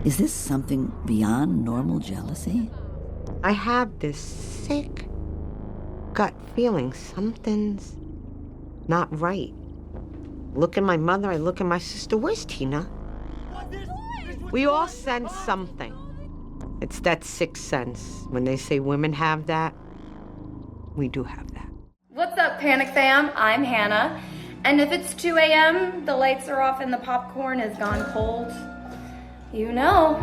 Is this something beyond normal jealousy? I have this sick gut feeling something's not right. Look at my mother, I look at my sister. Where's Tina? We all sense something. It's that sixth sense. When they say women have that, we do have that. What's up, Panic Fam? I'm Hannah. And if it's 2 a.m., the lights are off and the popcorn has gone cold, you know,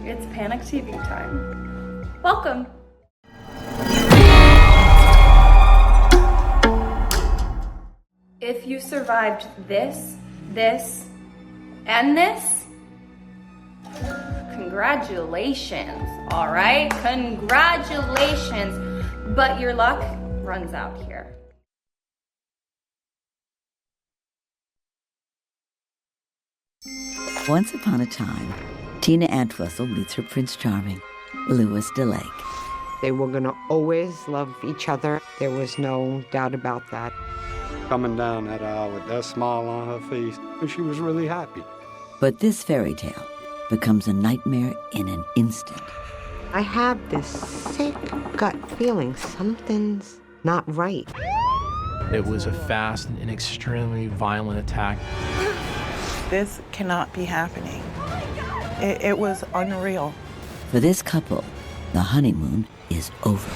it's Panic TV time. Welcome. If you survived this, and this, congratulations, all right? Congratulations, but your luck runs out here. Once upon a time, Tina Entwistle meets her Prince Charming, Louis 𝙭. They were gonna always love each other. There was no doubt about that. Coming down that aisle with that smile on her face, and she was really happy. But this fairy tale becomes a nightmare in an instant. I have this sick gut feeling something's not right. It was a fast and extremely violent attack. This cannot be happening. It was unreal. For this couple, the honeymoon is over.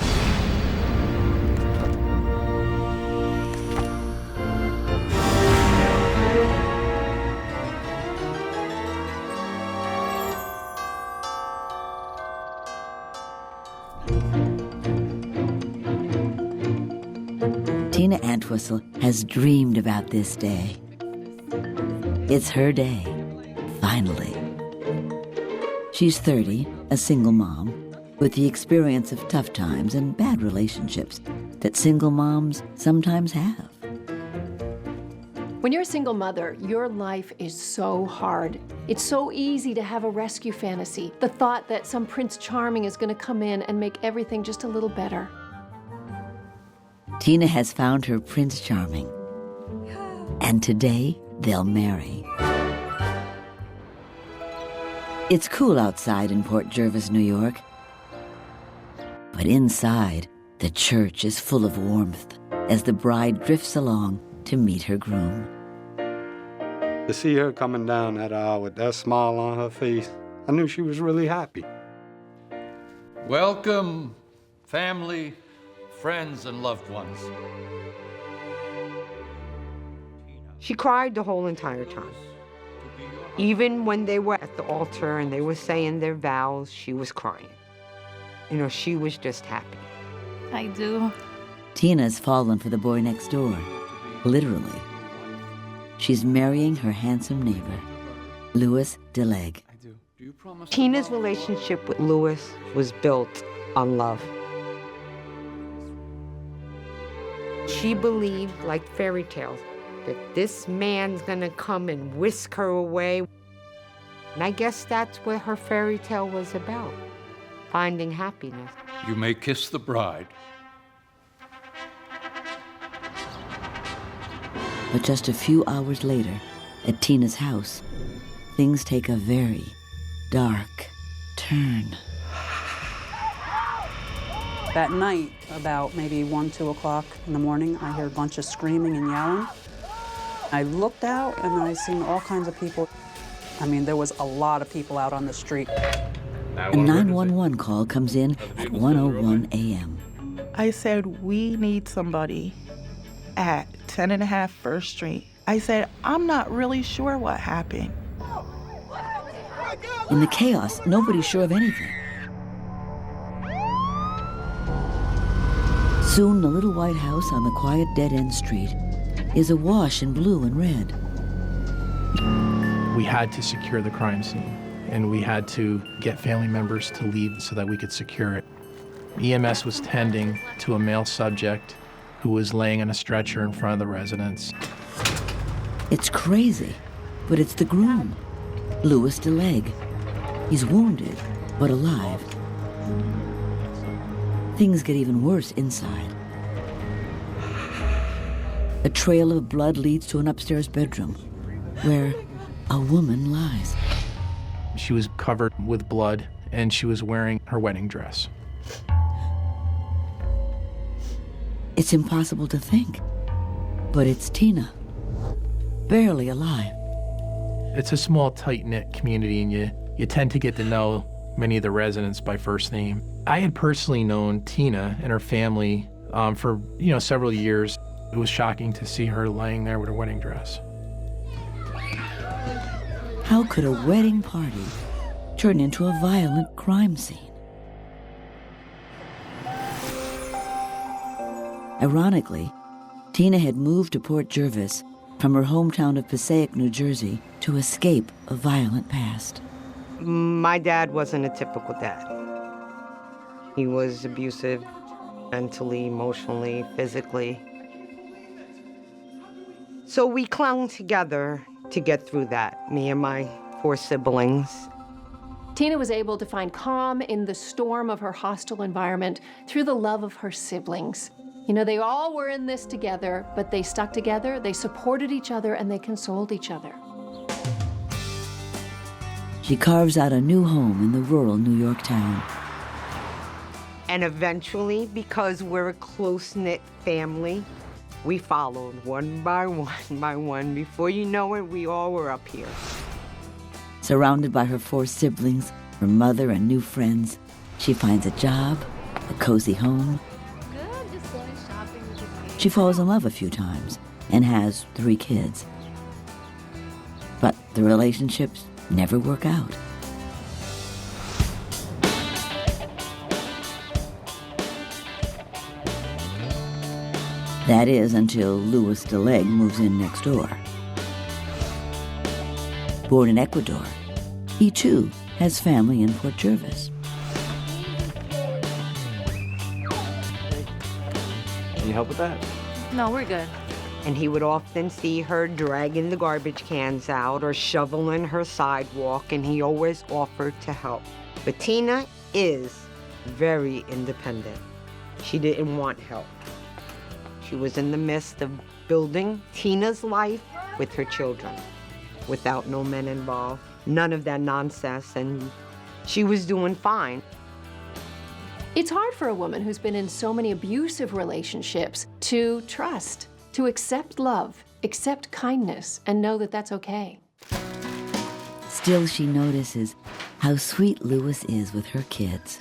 Tina Entwistle has dreamed about this day. It's her day, finally. She's 30, a single mom, with the experience of tough times and bad relationships that single moms sometimes have. When you're a single mother, your life is so hard. It's so easy to have a rescue fantasy, the thought that some Prince Charming is going to come in and make everything just a little better. Tina has found her Prince Charming, and today they'll marry. It's cool outside in Port Jervis, New York, but inside, the church is full of warmth as the bride drifts along to meet her groom. To see her coming down that aisle with that smile on her face, I knew she was really happy. Welcome, family, friends, and loved ones. She cried the whole entire time. Even when they were at the altar and they were saying their vows, she was crying. You know, she was just happy. I do. Tina's fallen for the boy next door, literally. She's marrying her handsome neighbor, Louis 𝙭. Tina's relationship with Louis was built on love. She believed, like fairy tales, that this man's gonna come and whisk her away. And I guess that's what her fairy tale was about, finding happiness. You may kiss the bride. But just a few hours later, at Tina's house, things take a very dark turn. That night, about maybe 1, 2 o'clock in the morning, I hear a bunch of screaming and yelling. I looked out and I seen all kinds of people. I mean, there was a lot of people out on the street. A 911 call comes in at 1:01 a.m. I said, we need somebody at 10.5 First Street. I said, I'm not really sure what happened. In the chaos, nobody's sure of anything. Soon, the little white house on the quiet dead-end street is awash in blue and red. We had to secure the crime scene, and we had to get family members to leave so that we could secure it. EMS was tending to a male subject who was laying on a stretcher in front of the residence. It's crazy, but it's the groom, Louis 𝙭. He's wounded, but alive. Things get even worse inside. A trail of blood leads to an upstairs bedroom, where a woman lies. She was covered with blood, and she was wearing her wedding dress. It's impossible to think, but it's Tina, barely alive. It's a small, tight-knit community, and you tend to get to know many of the residents by first name. I had personally known Tina and her family for several years. It was shocking to see her laying there with her wedding dress. How could a wedding party turn into a violent crime scene? Ironically, Tina had moved to Port Jervis from her hometown of Passaic, New Jersey, to escape a violent past. My dad wasn't a typical dad. He was abusive mentally, emotionally, physically. So we clung together to get through that, me and my 4 siblings. Tina was able to find calm in the storm of her hostile environment through the love of her siblings. They all were in this together, but they stuck together, they supported each other, and they consoled each other. She carves out a new home in the rural New York town. And eventually, because we're a close-knit family, we followed one by one. Before you know it, we all were up here. Surrounded by her 4 siblings, her mother, and new friends, she finds a job, a cozy home. She falls in love a few times and has 3 kids. But the relationships never work out. That is until 𝙀𝙀𝙀𝙀 moves in next door. Born in Ecuador, he too has family in Port Jervis. Can you help with that? No, we're good. And he would often see her dragging the garbage cans out or shoveling her sidewalk, and he always offered to help. But Tina is very independent. She didn't want help. She was in the midst of building Tina's life with her children, without no men involved, none of that nonsense, and she was doing fine. It's hard for a woman who's been in so many abusive relationships to trust, to accept love, accept kindness, and know that that's okay. Still, she notices how sweet Louis is with her kids.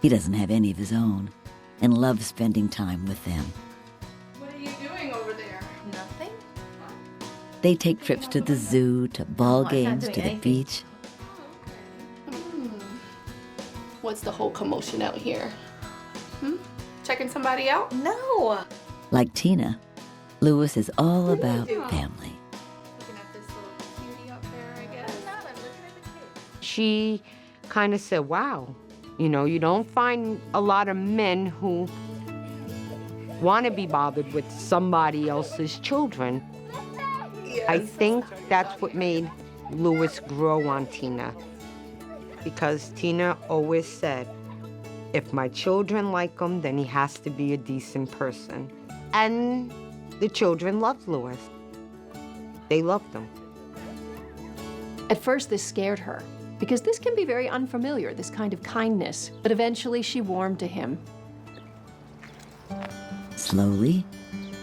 He doesn't have any of his own and loves spending time with them. What are you doing over there? Nothing. They take trips to the zoo, to ball games, to the beach. What's the whole commotion out here? Checking somebody out? No. Like Tina, Louis is all about family. Looking at this little cutie up there, I guess. She kind of said, wow, you don't find a lot of men who want to be bothered with somebody else's children. Yes. I think that's what made Louis grow on Tina. Because Tina always said, if my children like him, then he has to be a decent person. And the children loved Louis. They loved him. At first, this scared her, because this can be very unfamiliar, this kind of kindness, but eventually she warmed to him. Slowly,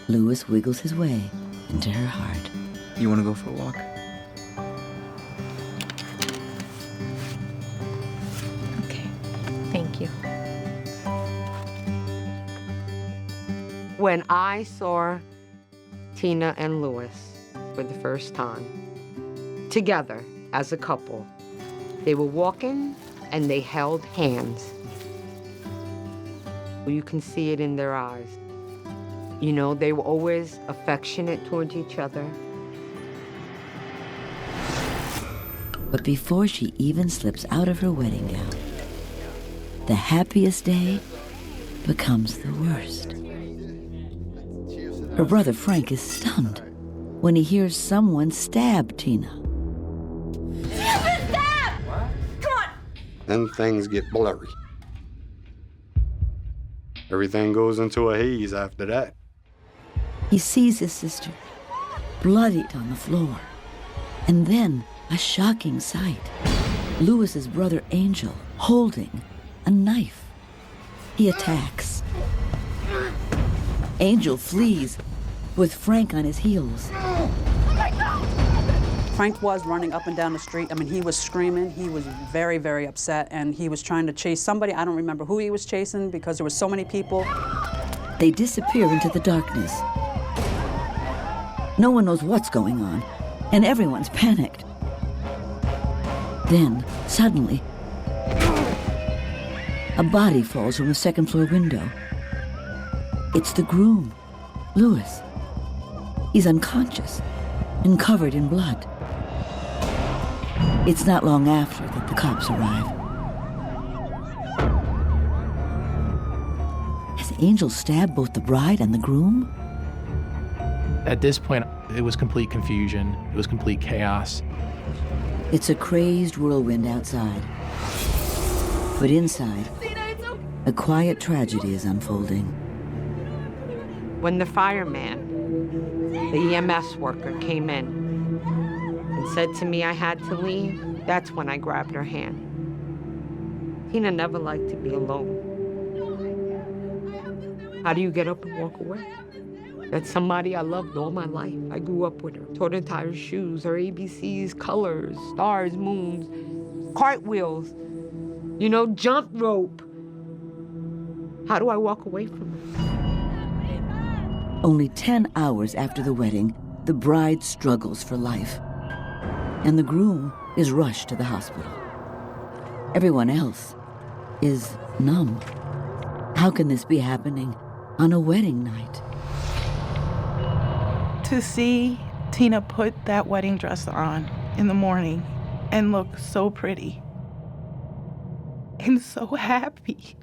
Louis wiggles his way into her heart. You want to go for a walk? Thank you. When I saw Tina and Louis for the first time, together as a couple, they were walking and they held hands. You can see it in their eyes. They were always affectionate towards each other. But before she even slips out of her wedding gown, the happiest day becomes the worst. Her brother Frank is stunned when he hears someone stab Tina. Then things get blurry. Everything goes into a haze after that. He sees his sister, bloodied on the floor, and then a shocking sight. Lewis's brother Angel holding a knife. He attacks. Angel flees with Frank on his heels. Frank was running up and down the street. I mean, he was screaming. He was very, very upset, and he was trying to chase somebody. I don't remember who he was chasing because there were so many people. They disappear into the darkness. No one knows what's going on, and everyone's panicked. Then, suddenly, a body falls from a second-floor window. It's the groom, Lewis. He's unconscious and covered in blood. It's not long after that the cops arrive. Has Angel stabbed both the bride and the groom? At this point, it was complete confusion. It was complete chaos. It's a crazed whirlwind outside. But inside, a quiet tragedy is unfolding. When the fireman, the EMS worker, came in and said to me I had to leave, that's when I grabbed her hand. Tina never liked to be alone. How do you get up and walk away? That's somebody I loved all my life. I grew up with her. Taught her to tie her shoes, her ABCs, colors, stars, moons, cartwheels, you know, jump rope. How do I walk away from her? Only 10 hours after the wedding, the bride struggles for life, and the groom is rushed to the hospital. Everyone else is numb. How can this be happening on a wedding night? To see Tina put that wedding dress on in the morning and look so pretty and so happy.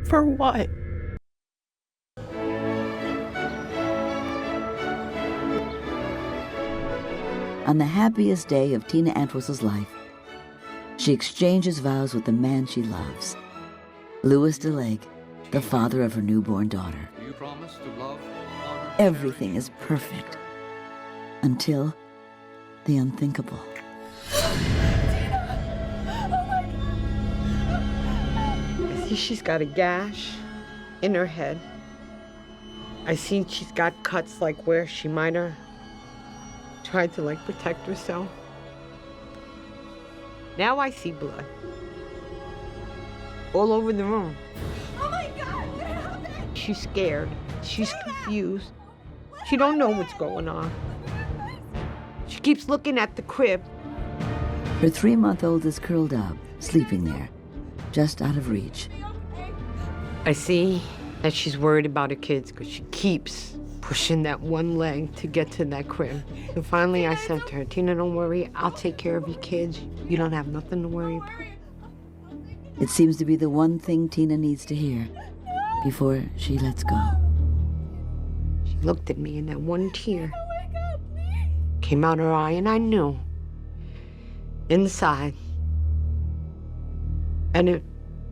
For what? On the happiest day of Tina Antwos's life, she exchanges vows with the man she loves, Louis 𝙀😱, the father of her newborn daughter. Do you promise to love, honor, Everything is perfect until the unthinkable. I see she's got a gash in her head. I see she's got cuts like where she might have tried to protect herself. Now I see blood all over the room. Oh my God! She's scared. She's confused. She don't know what's going on. She keeps looking at the crib. Her 3-month-old is curled up, sleeping there, just out of reach. I see that she's worried about her kids because she keeps pushing that one leg to get to that crib. So finally I said to her, Tina, don't worry, I'll take care of your kids. You don't have nothing to worry about. It seems to be the one thing Tina needs to hear before she lets go. She looked at me and that one tear came out her eye, and I knew inside, and it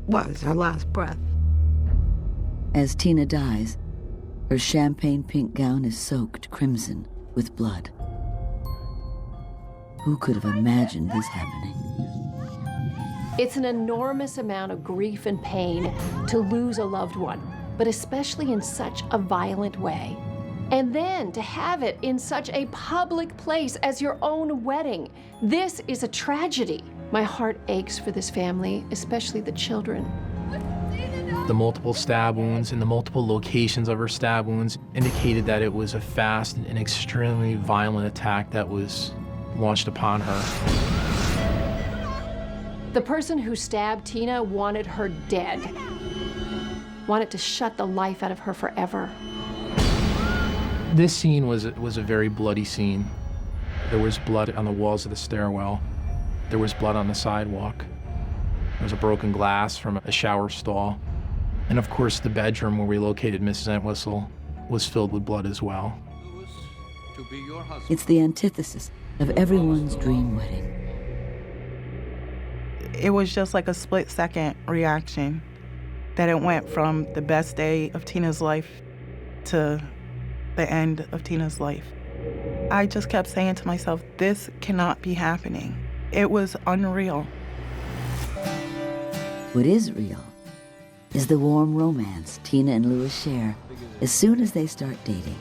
was her last breath. As Tina dies, her champagne pink gown is soaked crimson with blood. Who could have imagined this happening? It's an enormous amount of grief and pain to lose a loved one, but especially in such a violent way. And then to have it in such a public place as your own wedding. This is a tragedy. My heart aches for this family, especially the children. The multiple stab wounds and the multiple locations of her stab wounds indicated that it was a fast and extremely violent attack that was launched upon her. The person who stabbed Tina wanted her dead. Wanted to shut the life out of her forever. This scene was a very bloody scene. There was blood on the walls of the stairwell. There was blood on the sidewalk. There was a broken glass from a shower stall. And of course, the bedroom where we located Mrs. Entwistle was filled with blood as well. to be your husband? It's the antithesis of everyone's dream wedding. It was just like a split-second reaction that it went from the best day of Tina's life to the end of Tina's life. I just kept saying to myself, this cannot be happening. It was unreal. What is real is the warm romance Tina and Louis share as soon as they start dating.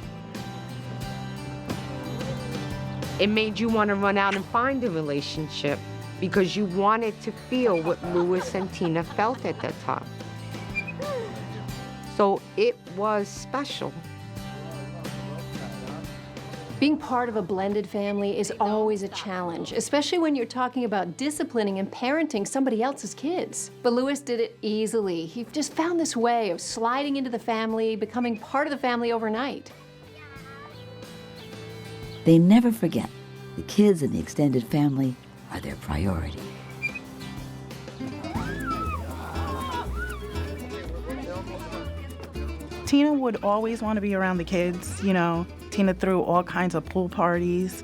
It made you want to run out and find a relationship because you wanted to feel what Louis and Tina felt at that time. So it was special. Being part of a blended family is always a challenge, especially when you're talking about disciplining and parenting somebody else's kids. But Louis did it easily. He just found this way of sliding into the family, becoming part of the family overnight. They never forget the kids and the extended family are their priority. Tina would always want to be around the kids, you know. Tina threw all kinds of pool parties.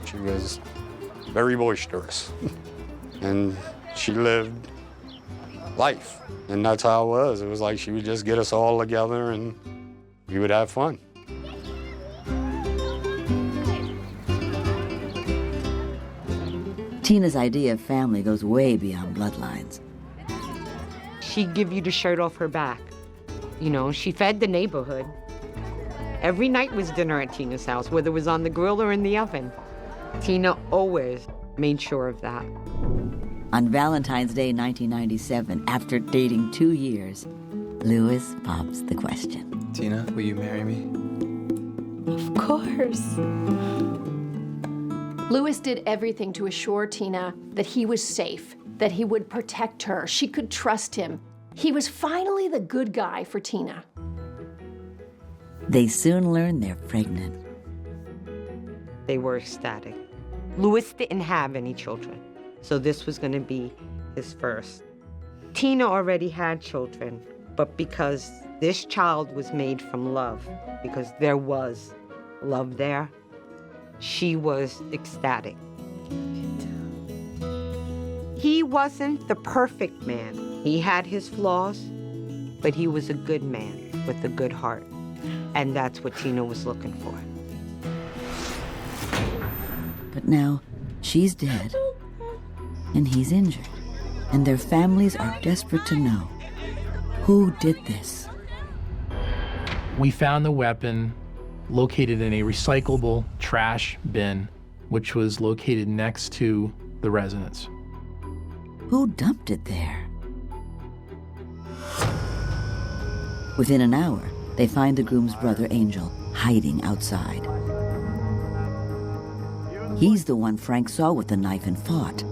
She was very boisterous, and she lived life, and that's how it was. It was like she would just get us all together, and we would have fun. Tina's idea of family goes way beyond bloodlines. She'd give you the shirt off her back. You know, she fed the neighborhood. Every night was dinner at Tina's house, whether it was on the grill or in the oven. Tina always made sure of that. On Valentine's Day 1997, after dating 2 years, Louis pops the question. Tina, will you marry me? Of course. Louis did everything to assure Tina that he was safe, that he would protect her, she could trust him. He was finally the good guy for Tina. They soon learn they're pregnant. They were ecstatic. Louis didn't have any children, so this was going to be his first. Tina already had children, but because this child was made from love, because there was love there, she was ecstatic. He wasn't the perfect man. He had his flaws, but he was a good man with a good heart. And that's what Tina was looking for. But now, she's dead, and he's injured, and their families are desperate to know who did this. We found the weapon located in a recyclable trash bin, which was located next to the residence. Who dumped it there? Within an hour, they find the groom's brother, Angel, hiding outside. He's the one Frank saw with the knife and fought.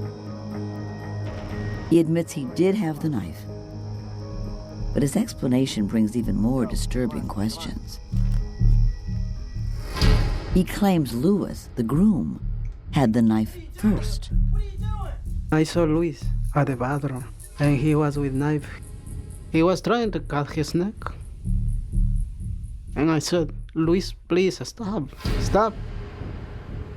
He admits he did have the knife, but his explanation brings even more disturbing questions. He claims Louis, the groom, had the knife first. I saw Luis at the bathroom, and he was with knife. He was trying to cut his neck. And I said, Luis, please stop, stop.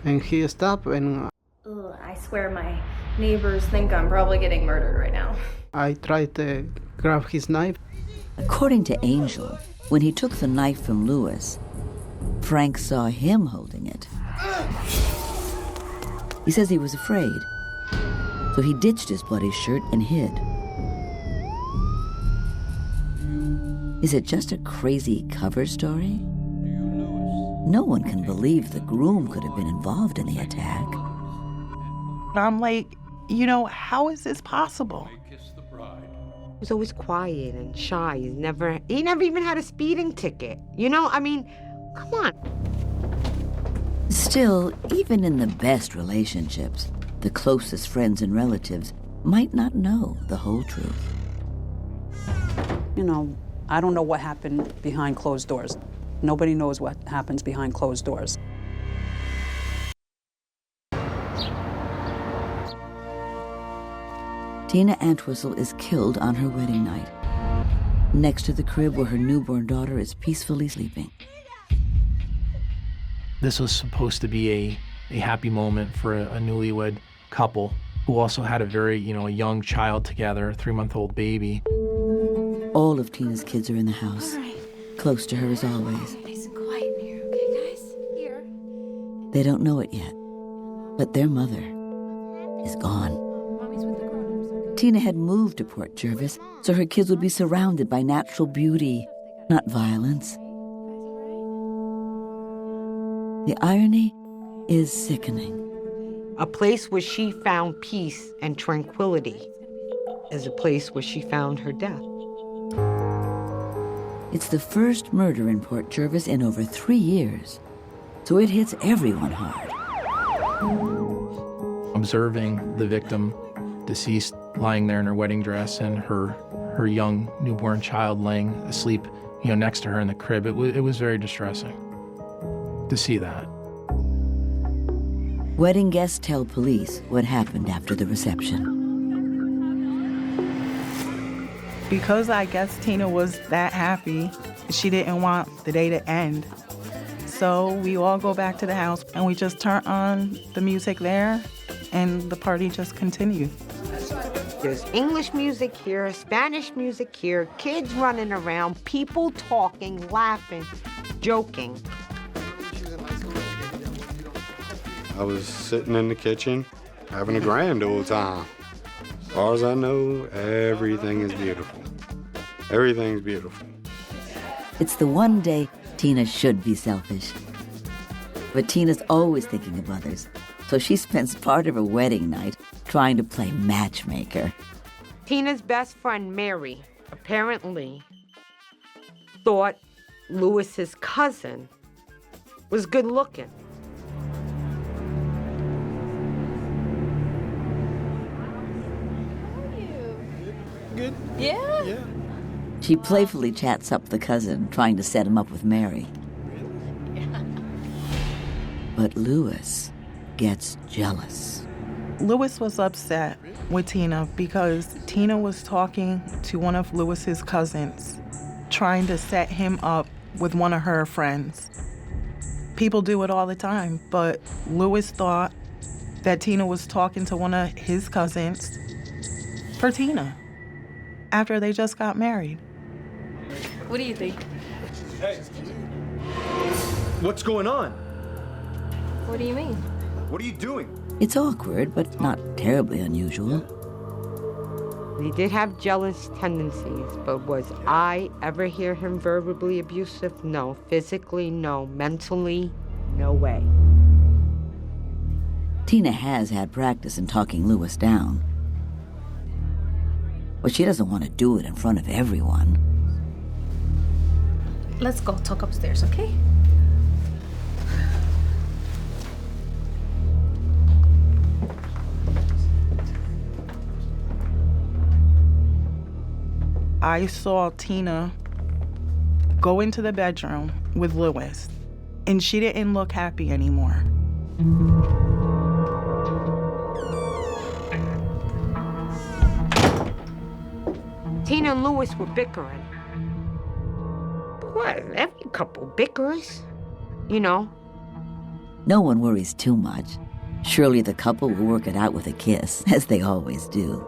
And he stopped, and Ugh, I swear my neighbors think I'm probably getting murdered right now. I tried to grab his knife. According to Angel, when he took the knife from Louis, Frank saw him holding it. He says he was afraid, so he ditched his bloody shirt and hid. Is it just a crazy cover story? No one can believe the groom could have been involved in the attack. I'm like, you know, how is this possible? He was always quiet and shy. He never even had a speeding ticket. You know, I mean, come on. Still, even in the best relationships, the closest friends and relatives might not know the whole truth. You know, I don't know what happened behind closed doors. Nobody knows what happens behind closed doors. Tina Entwistle is killed on her wedding night, next to the crib where her newborn daughter is peacefully sleeping. This was supposed to be a happy moment for a newlywed couple who also had a very, a young child together, a 3-month-old baby. All of Tina's kids are in the house, close to her as always. Nice and quiet in here, okay? They don't know it yet, but their mother is gone. Tina had moved to Port Jervis so her kids would be surrounded by natural beauty, not violence. The irony is sickening. A place where she found peace and tranquility is a place where she found her death. It's the first murder in Port Jervis in over 3 years, so it hits everyone hard. Observing the victim, deceased, lying there in her wedding dress and her young newborn child laying asleep, next to her in the crib, it was very distressing to see that. Wedding guests tell police what happened after the reception. Because I guess Tina was that happy, she didn't want the day to end. So we all go back to the house and we just turn on the music there and the party just continued. There's English music here, Spanish music here, kids running around, people talking, laughing, joking. I was sitting in the kitchen, having a grand old time. As far as I know, everything is beautiful. Everything's beautiful. It's the one day Tina should be selfish. But Tina's always thinking of others, so she spends part of her wedding night trying to play matchmaker. Tina's best friend, Mary, apparently thought Lewis's cousin was good looking. Good? Yeah. She playfully chats up the cousin, trying to set him up with Mary. But Lewis gets jealous. Lewis was upset with Tina because Tina was talking to one of Lewis's cousins, trying to set him up with one of her friends. People do it all the time, but Lewis thought that Tina was talking to one of his cousins for Tina after they just got married. What do you think? Hey. What's going on? What do you mean? What are you doing? It's awkward, but not terribly unusual. He did have jealous tendencies, but was I ever hear him verbally abusive? No. Physically, no. Mentally, no way. Tina has had practice in talking Lewis down. But she doesn't want to do it in front of everyone. Let's go talk upstairs, okay? I saw Tina go into the bedroom with Lewis, and she didn't look happy anymore. Tina and Lewis were bickering. What? Every couple bickers, No one worries too much. Surely the couple will work it out with a kiss, as they always do.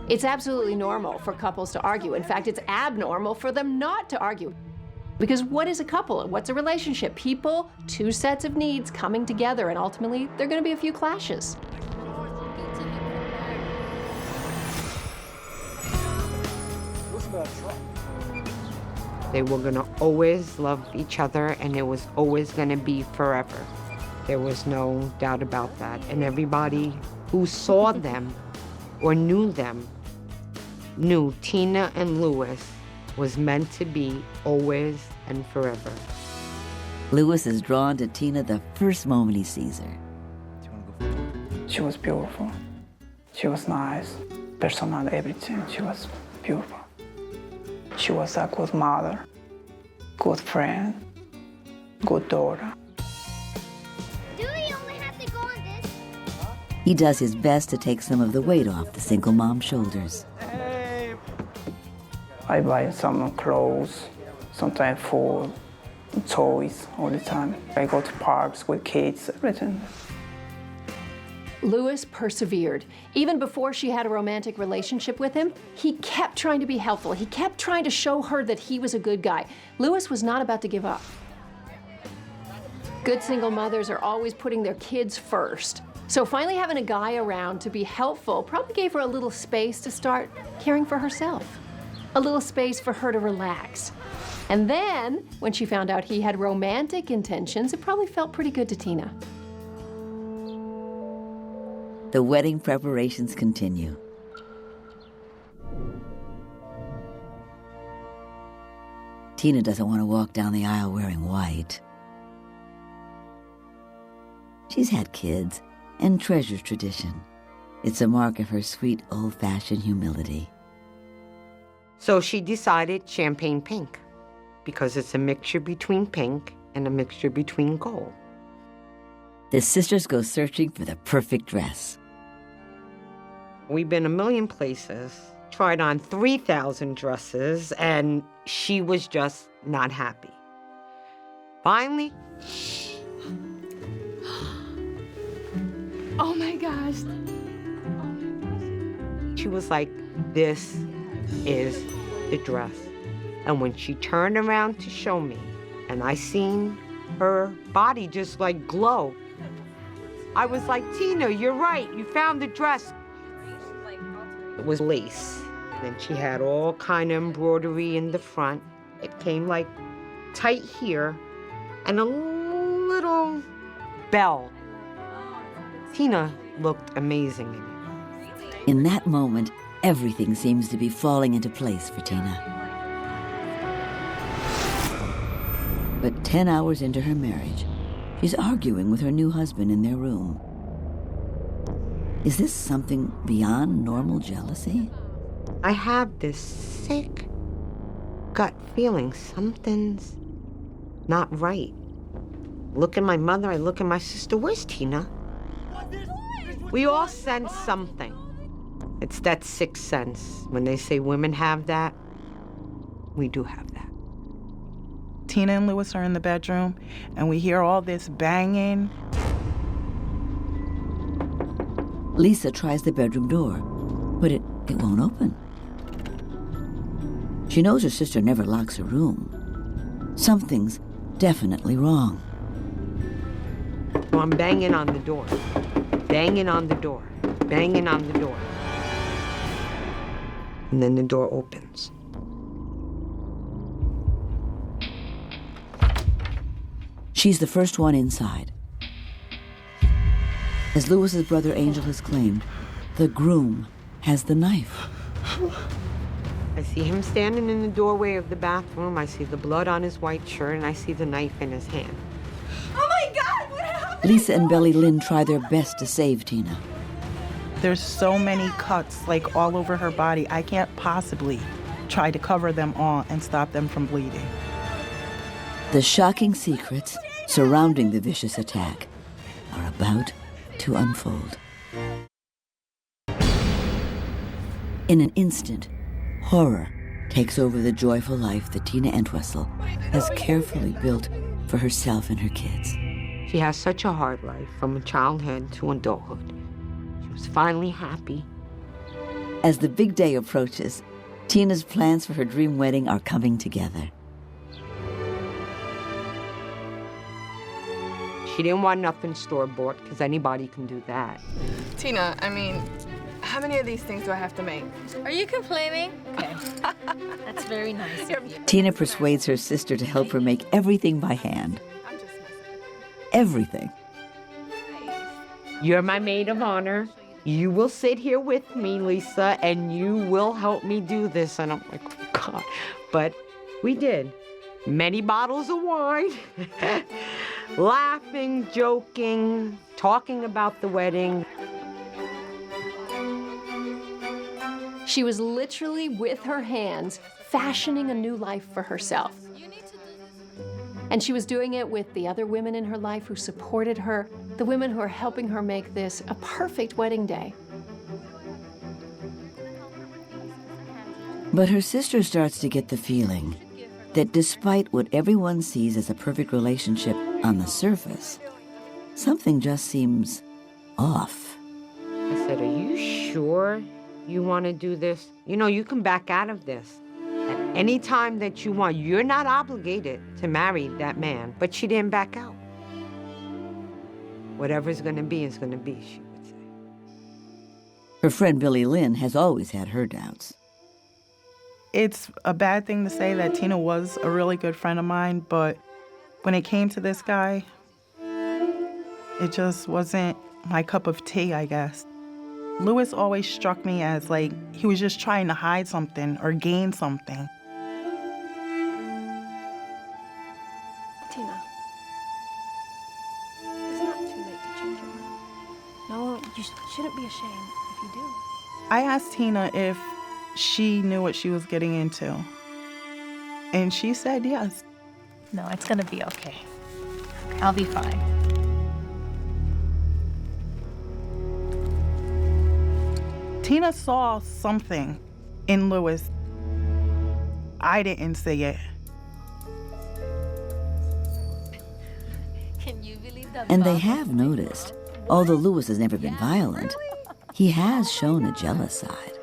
It's absolutely normal for couples to argue. In fact, it's abnormal for them not to argue. Because what is a couple? What's a relationship? People, two sets of needs coming together, and ultimately, there are going to be a few clashes. they were gonna always love each other, and it was always gonna be forever. There was no doubt about that. And everybody who saw them or knew them knew Tina and Lewis was meant to be always and forever. Lewis is drawn to Tina the first moment he sees her. She was beautiful. She was nice, personal, everything. She was beautiful. She was a good mother, good friend, good daughter. Do we only have to go on this? He does his best to take some of the weight off the single mom's shoulders. I buy some clothes, sometimes food, toys all the time. I go to parks with kids, everything. Lewis persevered. Even before she had a romantic relationship with him, he kept trying to be helpful. He kept trying to show her that he was a good guy. Lewis was not about to give up. Good single mothers are always putting their kids first. So finally having a guy around to be helpful probably gave her a little space to start caring for herself. A little space for her to relax. And then, when she found out he had romantic intentions, it probably felt pretty good to Tina. The wedding preparations continue. Tina doesn't want to walk down the aisle wearing white. She's had kids and treasures tradition. It's a mark of her sweet, old-fashioned humility. So she decided champagne pink, because it's a mixture between pink and a mixture between gold. The sisters go searching for the perfect dress. We've been a million places, tried on 3,000 dresses, and she was just not happy. Finally, Oh my gosh. she was like, this is the dress. And when she turned around to show me, and I seen her body just like glow, I was like, Tina, you're right, you found the dress. It was lace. And she had all kind of embroidery in the front. It came like tight here, and a little bell. Tina looked amazing in it. In that moment, everything seems to be falling into place for Tina. But 10 hours into her marriage, she's arguing with her new husband in their room. Is this something beyond normal jealousy? I have this sick gut feeling something's not right. Look at my mother, I look at my sister. Where's Tina? We all sense something. It's that sixth sense. When they say women have that, we do have that. Tina and Louis are in the bedroom, and we hear all this banging. Lisa tries the bedroom door, but it won't open. She knows her sister never locks her room. Something's definitely wrong. So I'm banging on the door, banging on the door, banging on the door. And then the door opens. She's the first one inside. As Louis's brother Angel has claimed, the groom has the knife. I see him standing in the doorway of the bathroom. I see the blood on his white shirt, and I see the knife in his hand. Oh my God, what happened? Lisa and Belly Lynn try their best to save Tina. There's so many cuts, like all over her body. I can't possibly try to cover them all and stop them from bleeding. The shocking secrets surrounding the vicious attack are about to unfold. In an instant, horror takes over the joyful life that Tina Entwistle has carefully built for herself and her kids. She has such a hard life, from childhood to adulthood. She was finally happy. As the big day approaches, Tina's plans for her dream wedding are coming together. She didn't want nothing store-bought, because anybody can do that. Tina, I mean, how many of these things do I have to make? Are you complaining? Okay. That's very nice of you. Tina persuades her sister to help her make everything by hand. Everything. You're my maid of honor. You will sit here with me, Lisa, and you will help me do this. And I'm like, oh, God. But we did. Many bottles of wine, laughing, joking, talking about the wedding. She was literally, with her hands, fashioning a new life for herself. And she was doing it with the other women in her life who supported her, the women who are helping her make this a perfect wedding day. But her sister starts to get the feeling that despite what everyone sees as a perfect relationship on the surface, something just seems off. I said, are you sure you want to do this? You know, you can back out of this at any time that you want. You're not obligated to marry that man. But she didn't back out. Whatever's gonna be is gonna be, she would say. Her friend Billie Lynn has always had her doubts. It's a bad thing to say that Tina was a really good friend of mine, but when it came to this guy, it just wasn't my cup of tea, I guess. Louis always struck me as like he was just trying to hide something or gain something. Tina, it's not too late to change your mind. No, you shouldn't be ashamed if you do. I asked Tina if she knew what she was getting into, and she said yes. No, it's gonna be okay. I'll be fine. Tina saw something in Louis. I didn't see it. Can you believe that? And they have noticed, although Louis has never been violent, he has shown a jealous side.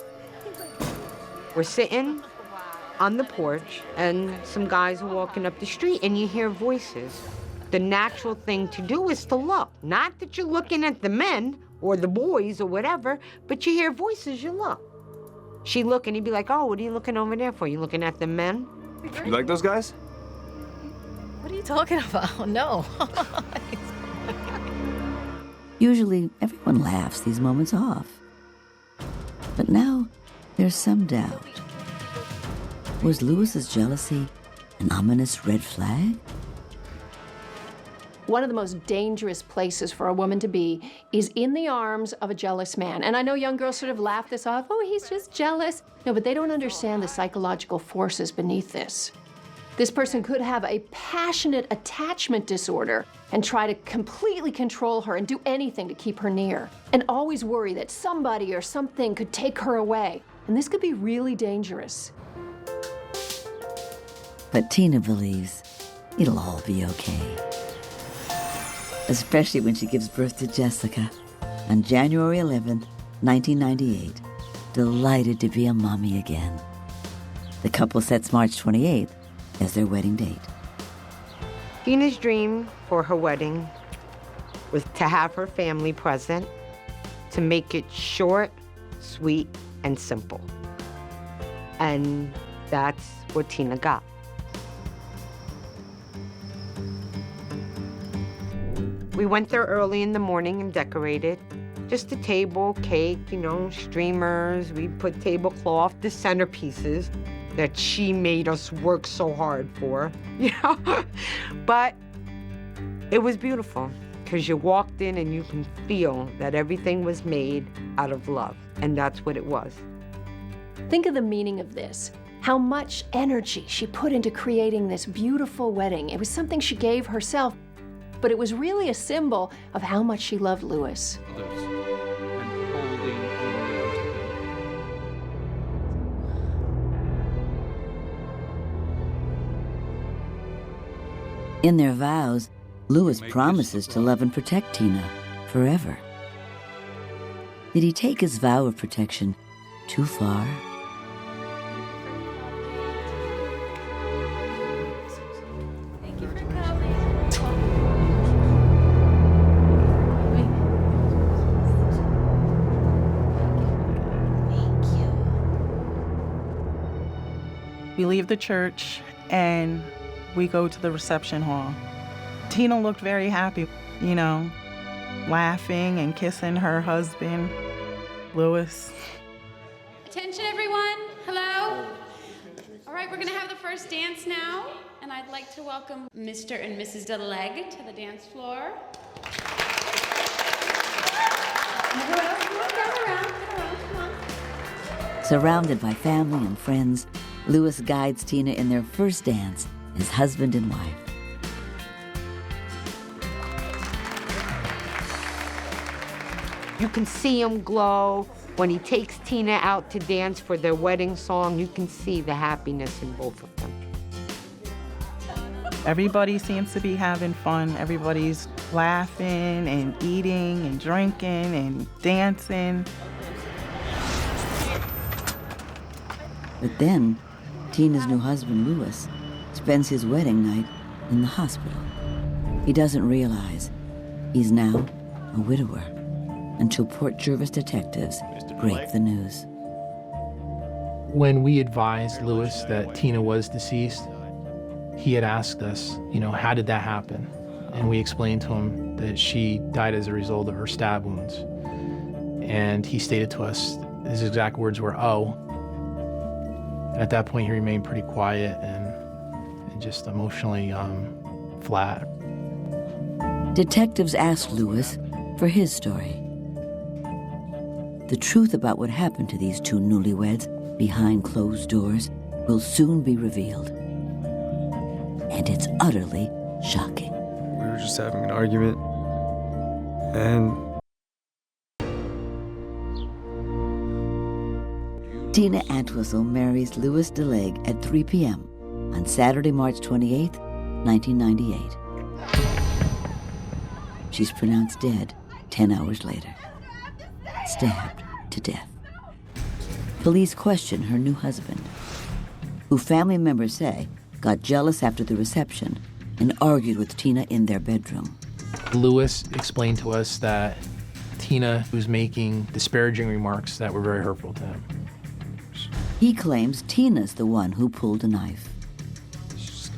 We're sitting on the porch, and some guys are walking up the street, and you hear voices. The natural thing to do is to look. Not that you're looking at the men or the boys or whatever, but you hear voices, you look. She'd look, and he'd be like, oh, what are you looking over there for? You looking at the men? You like those guys? What are you talking about? No. Usually, everyone laughs these moments off. But now, there's some doubt. Was Louis's jealousy an ominous red flag? One of the most dangerous places for a woman to be is in the arms of a jealous man. And I know young girls sort of laugh this off, oh, he's just jealous. No, but they don't understand the psychological forces beneath this. This person could have a passionate attachment disorder and try to completely control her and do anything to keep her near, and always worry that somebody or something could take her away. And this could be really dangerous. But Tina believes it'll all be okay. Especially when she gives birth to Jessica on January 11th, 1998, delighted to be a mommy again. The couple sets March 28th as their wedding date. Tina's dream for her wedding was to have her family present, to make it short, sweet, and simple. And that's what Tina got. We went there early in the morning and decorated. Just a table, cake, streamers. We put tablecloth, the centerpieces that she made us work so hard for, But it was beautiful because you walked in and you can feel that everything was made out of love, and that's what it was. Think of the meaning of this. How much energy she put into creating this beautiful wedding. It was something she gave herself, but it was really a symbol of how much she loved Louis. In their vows, Louis promises to love and protect Tina forever. Did he take his vow of protection too far? Thank you for coming. Thank you. We leave the church and we go to the reception hall. Tina looked very happy, laughing and kissing her husband, Louis. Attention, everyone. Hello. All right, we're going to have the first dance now, and I'd like to welcome Mr. and Mrs. 𝐸 to the dance floor. Come around. Surrounded by family and friends, Louis guides Tina in their first dance as husband and wife. You can see him glow. When he takes Tina out to dance for their wedding song, you can see the happiness in both of them. Everybody seems to be having fun. Everybody's laughing and eating and drinking and dancing. But then, Tina's new husband, Louis, spends his wedding night in the hospital. He doesn't realize he's now a widower, until Port Jervis detectives break the news. When we advised Louis that Tina was deceased, he had asked us, how did that happen? And we explained to him that she died as a result of her stab wounds. And he stated to us, his exact words were, "Oh." At that point, he remained pretty quiet and just emotionally flat. Detectives asked Louis for his story. The truth about what happened to these two newlyweds behind closed doors will soon be revealed. And it's utterly shocking. We were just having an argument, and Tina Entwistle marries Louis DeLegge at 3 p.m. on Saturday, March 28, 1998. She's pronounced dead 10 hours later, stabbed to death. Police question her new husband, who family members say got jealous after the reception and argued with Tina in their bedroom. Louis explained to us that Tina was making disparaging remarks that were very hurtful to him. He claims Tina's the one who pulled a knife.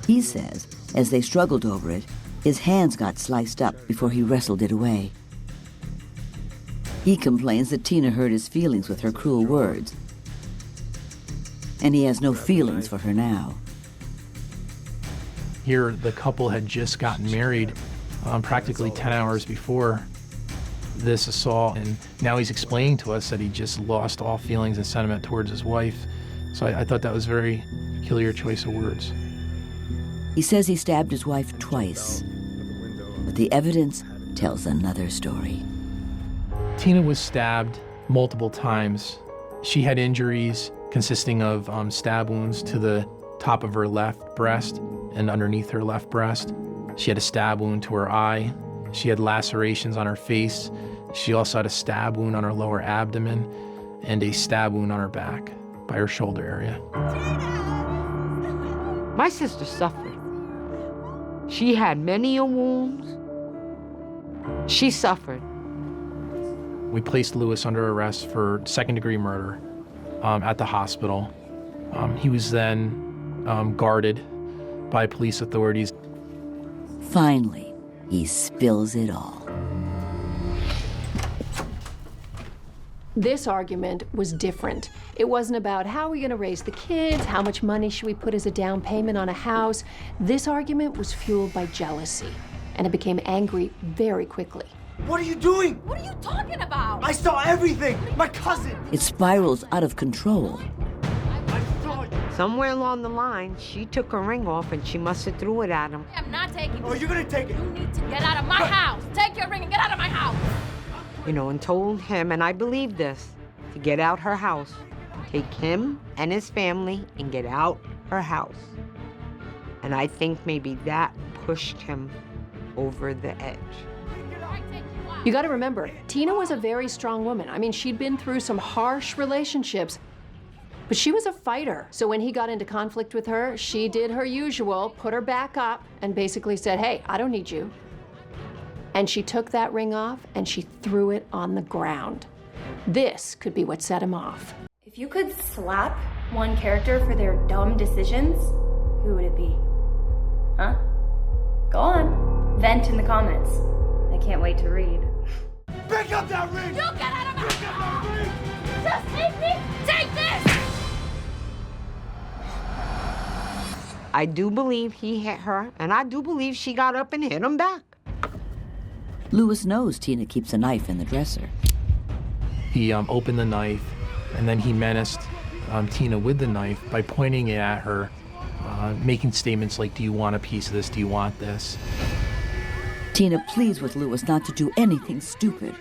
He says, as they struggled over it, his hands got sliced up before he wrestled it away. He complains that Tina hurt his feelings with her cruel words, and he has no feelings for her now. Here, the couple had just gotten married practically 10 hours before this assault, and now he's explaining to us that he just lost all feelings and sentiment towards his wife. So I thought that was a very peculiar choice of words. He says he stabbed his wife twice, but the evidence tells another story. Tina was stabbed multiple times. She had injuries consisting of stab wounds to the top of her left breast and underneath her left breast. She had a stab wound to her eye. She had lacerations on her face. She also had a stab wound on her lower abdomen and a stab wound on her back by her shoulder area. My sister suffered. She had many wounds. She suffered. We placed Louis under arrest for second-degree murder at the hospital. He was then guarded by police authorities. Finally, he spills it all. This argument was different. It wasn't about how are we going to raise the kids, how much money should we put as a down payment on a house. This argument was fueled by jealousy, and it became angry very quickly. What are you doing? What are you talking about? I saw everything. My cousin. It spirals out of control. Somewhere along the line, she took her ring off and she must have threw it at him. I'm not taking it. Oh, you're gonna take it. You need to get out of my house. Take your ring and get out of my house. And told him, and I believe this, to get out her house. Take him and his family and get out her house. And I think maybe that pushed him over the edge. You got to remember, Tina was a very strong woman. I mean, she'd been through some harsh relationships, but she was a fighter. So when he got into conflict with her, she did her usual, put her back up, and basically said, hey, I don't need you. And she took that ring off and she threw it on the ground. This could be what set him off. If you could slap one character for their dumb decisions, who would it be? Huh? Go on. Vent in the comments. I can't wait to read. Pick up that ring! You get out of my house! Just take me! Take this! I do believe he hit her, and I do believe she got up and hit him back. Louis knows Tina keeps a knife in the dresser. He opened the knife, and then he menaced Tina with the knife by pointing it at her, making statements like, do you want a piece of this? Do you want this? Tina pleads with Louis not to do anything stupid.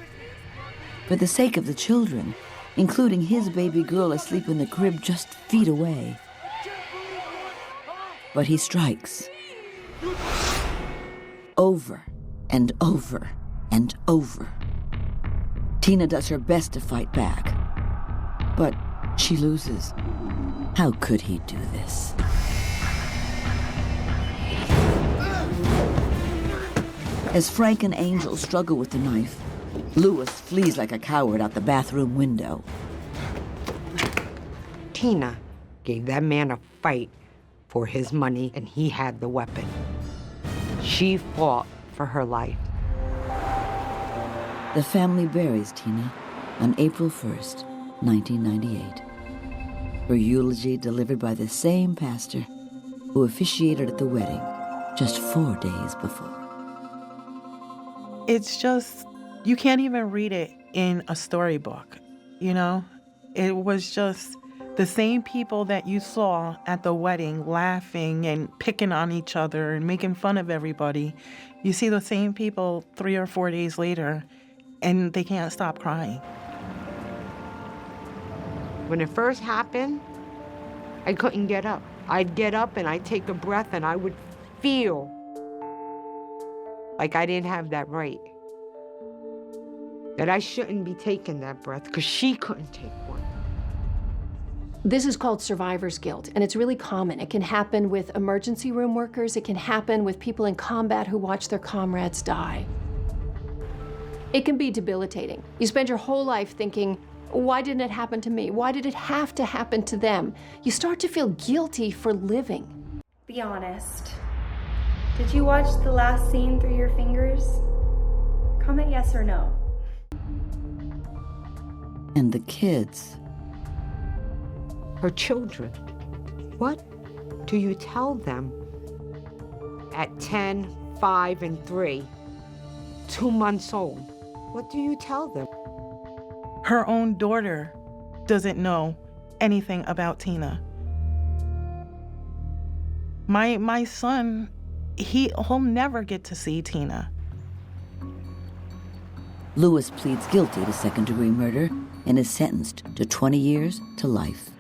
For the sake of the children, including his baby girl asleep in the crib just feet away. But he strikes. Over and over and over. Tina does her best to fight back, but she loses. How could he do this? As Frank and Angel struggle with the knife, Louis flees like a coward out the bathroom window. Tina gave that man a fight for his money, and he had the weapon. She fought for her life. The family buries Tina on April 1st, 1998. Her eulogy delivered by the same pastor who officiated at the wedding just 4 days before. It's just, you can't even read it in a storybook, you know? It was just the same people that you saw at the wedding laughing and picking on each other and making fun of everybody. You see the same people 3 or 4 days later, and they can't stop crying. When it first happened, I couldn't get up. I'd get up and I'd take a breath and I would feel like I didn't have that right. That I shouldn't be taking that breath because she couldn't take one. This is called survivor's guilt, and it's really common. It can happen with emergency room workers. It can happen with people in combat who watch their comrades die. It can be debilitating. You spend your whole life thinking, why didn't it happen to me? Why did it have to happen to them? You start to feel guilty for living. Be honest. Did you watch the last scene through your fingers? Comment yes or no. And the kids. Her children. What do you tell them at 10, 5, and 3, 2 months old? What do you tell them? Her own daughter doesn't know anything about Tina. My son, he'll never get to see Tina. Louis pleads guilty to second-degree murder and is sentenced to 20 years to life.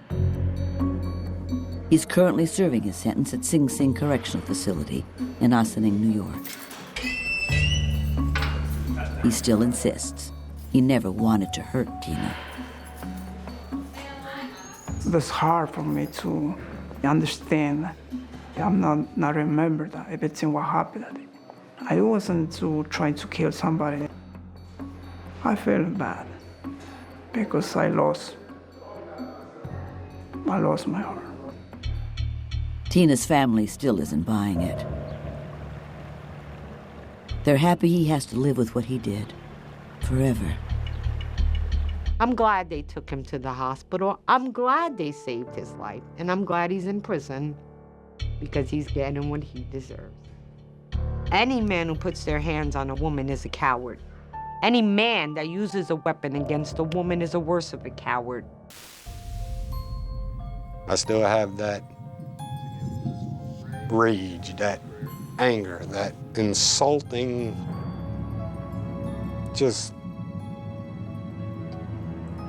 He's currently serving his sentence at 𝐇𝐚𝐩𝐸 Correctional Facility in Ossining, New York. He still insists he never wanted to hurt Tina. It's hard for me to understand. I'm not remember that everything what happened. I wasn't trying to kill somebody. I feel bad because I lost my heart. Tina's family still isn't buying it. They're happy he has to live with what he did forever. I'm glad they took him to the hospital. I'm glad they saved his life. And I'm glad he's in prison because he's getting what he deserves. Any man who puts their hands on a woman is a coward. Any man that uses a weapon against a woman is a worse of a coward. I still have that rage, that anger, that insulting, just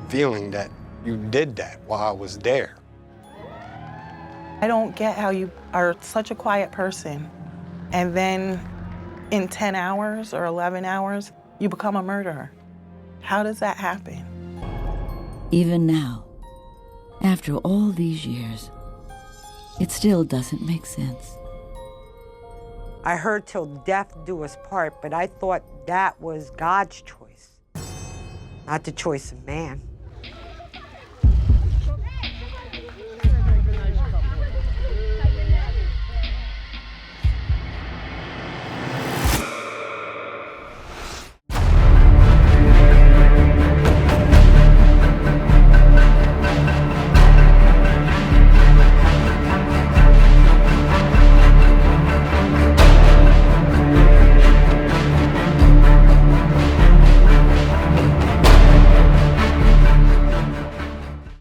feeling that you did that while I was there. I don't get how you are such a quiet person, and then in 10 hours or 11 hours, you become a murderer. How does that happen? Even now, after all these years, it still doesn't make sense. I heard till death do us part, but I thought that was God's choice, not the choice of man.